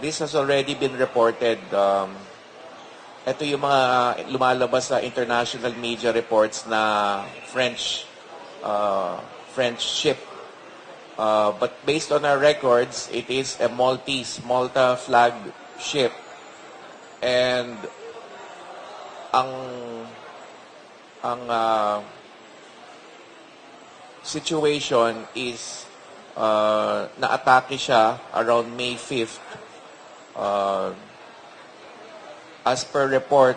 This has already been reported. Ito yung mga lumalabas sa international media reports na French ship. But based on our records, it is a Malta flag ship. And ang situation is na-atake siya around May 5th. As per report,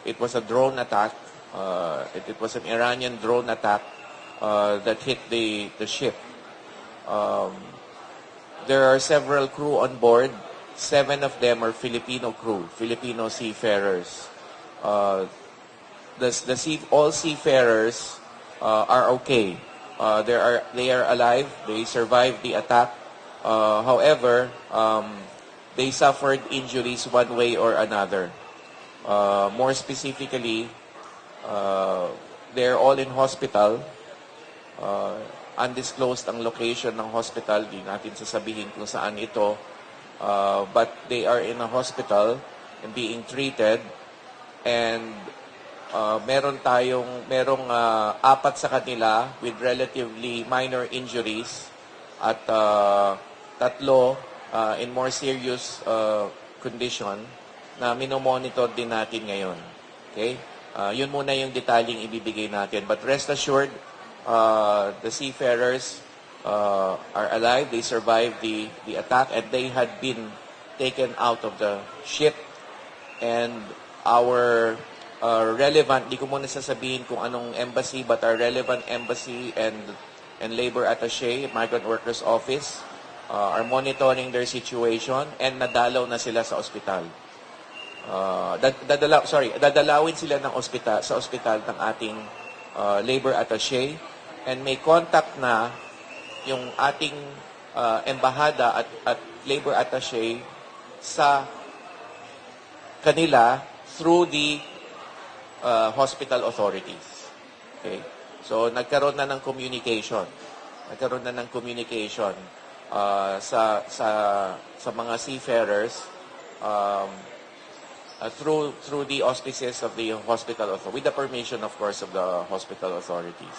it was a drone attack. It was an Iranian drone attack that hit the ship. There are several crew on board. 7 of them are Filipino crew, Filipino seafarers. All seafarers are okay. They are alive. They survived the attack. However, they suffered injuries one way or another. More specifically, they're all in hospital. Undisclosed ang location ng hospital. Di natin sasabihin kung saan ito. But they are in a hospital and being treated. And merong 4 sa kanila with relatively minor injuries at 3 in more serious condition na minomonitor din natin ngayon. Okay? Yun muna yung detalyeng ibibigay natin. But rest assured, the seafarers are alive. They survived the attack and they had been taken out of the ship. And our relevant, di ko muna sasabihin kung anong embassy, but our relevant embassy and labor attaché, migrant workers office, are monitoring their situation and nadalaw na sila sa ospital. Dadalawin sila sa ospital ng ating labor attaché and may contact na yung ating embahada at labor attaché sa kanila through the hospital authorities. Okay? So, nagkaroon na ng communication. Sa mga seafarers through the auspices of the hospital authority, with the permission, of course, of the hospital authorities.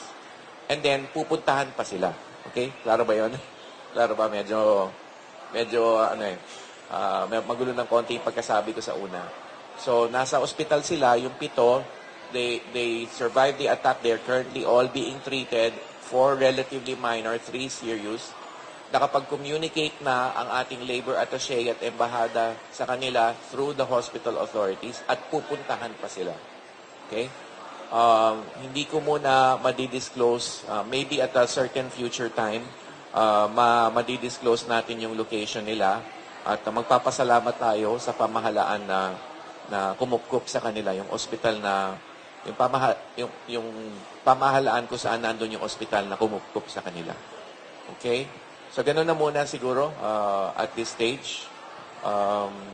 And then, pupuntahan pa sila. Okay? Klaro ba yun? Klaro ba? Medyo magulo ng konti yung pagkasabi ko sa una. So, nasa ospital sila, yung 7, they survived the attack. They're currently all being treated, 4 relatively minor, 3 serious. Nakapag-communicate na ang ating labor attaché at embahada sa kanila through the hospital authorities at pupuntahan pa sila. Okay? Hindi ko muna madidisclose, maybe at a certain future time, madidisclose natin yung location nila at magpapasalamat tayo sa pamahalaan na kumupkup sa kanila, yung ospital na yung pamahalaan kung saan nandun yung ospital na kumupkup sa kanila. Okay? So, ganun na muna siguro at this stage.